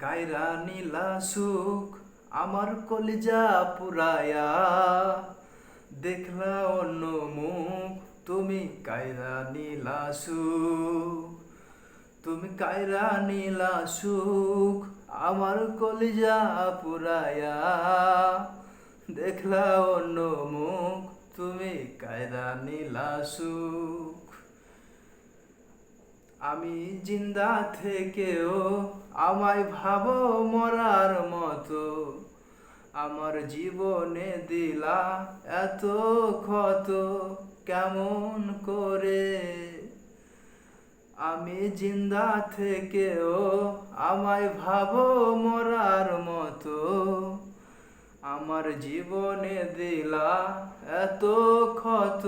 কায়রা নীলা সুখ আমার কলিজা পুরায়া, দেখলা অন্য মুখ তুমি কায়রা নীলা সুখ, তুমি কায়রা নীলা সুখ আমার কলিজা পুরায়া, দেখলা অন্য মুখ তুমি কায়রা নীলা সুখ। আমি জিন্দা থেকেও আমায় ভাবো মরার মতো, আমার জীবনে দিলা এত ক্ষত কেমন করে। আমি জিন্দা থেকেও আমায় ভাবো মরার মতো, আমার জীবনে দিলা এত ক্ষত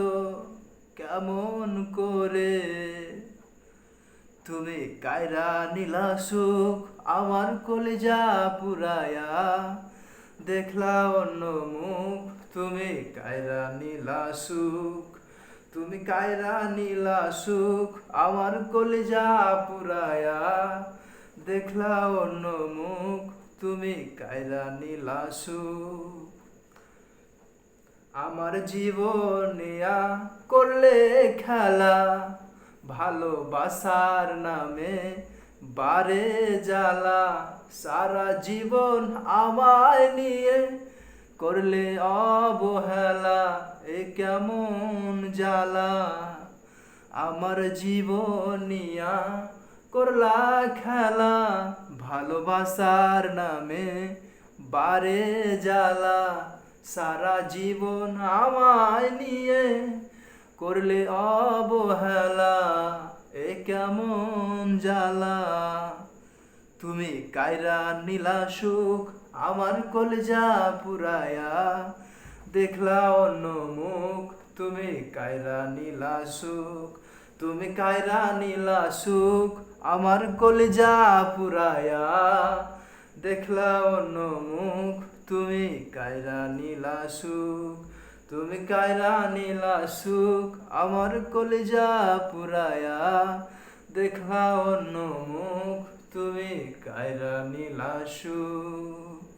কেমন করে। তুমি কায়রা নীলা সুখ আমার কলিজা পুরায়া, দেখলা অন্য মুখ তুমি কায়রা নীলা সুখ, তুমি কায়রা নীলা সুখ আমার কলিজা পুরায়া, দেখলা অন্য মুখ তুমি কায়রা নীলা সুখ। আমার জীবনিয়া করলে খেলা, ভালোবাসার নামে বারে জ্বালা, সারা জীবন আমায় নিয়ে করলে অবহেলা, এ কেমন জ্বালা। আমার জীবনিয়া করলা খেলা, ভালোবাসার নামে বারে জ্বালা, সারা জীবন আমায় নিয়ে করলে অবহেলা, এ কেমন জ্বালা। তুমি কায়রা নীলা সুখ আমার কলিজা পুরায়া, দেখলা অন্য মুখ তুমি কায়রা নীলা সুখ, তুমি কায়রা নীলা সুখ আমার কলিজা পুরায়া, দেখলা অন্য মুখ তুমি কায়রা নীলা সুখ, তুমি কায়রা নীলা সুখ আমার কলিজা পুরায়া, দেখলা অন্য মুখ তুমি কায়রা নীলা সুখ।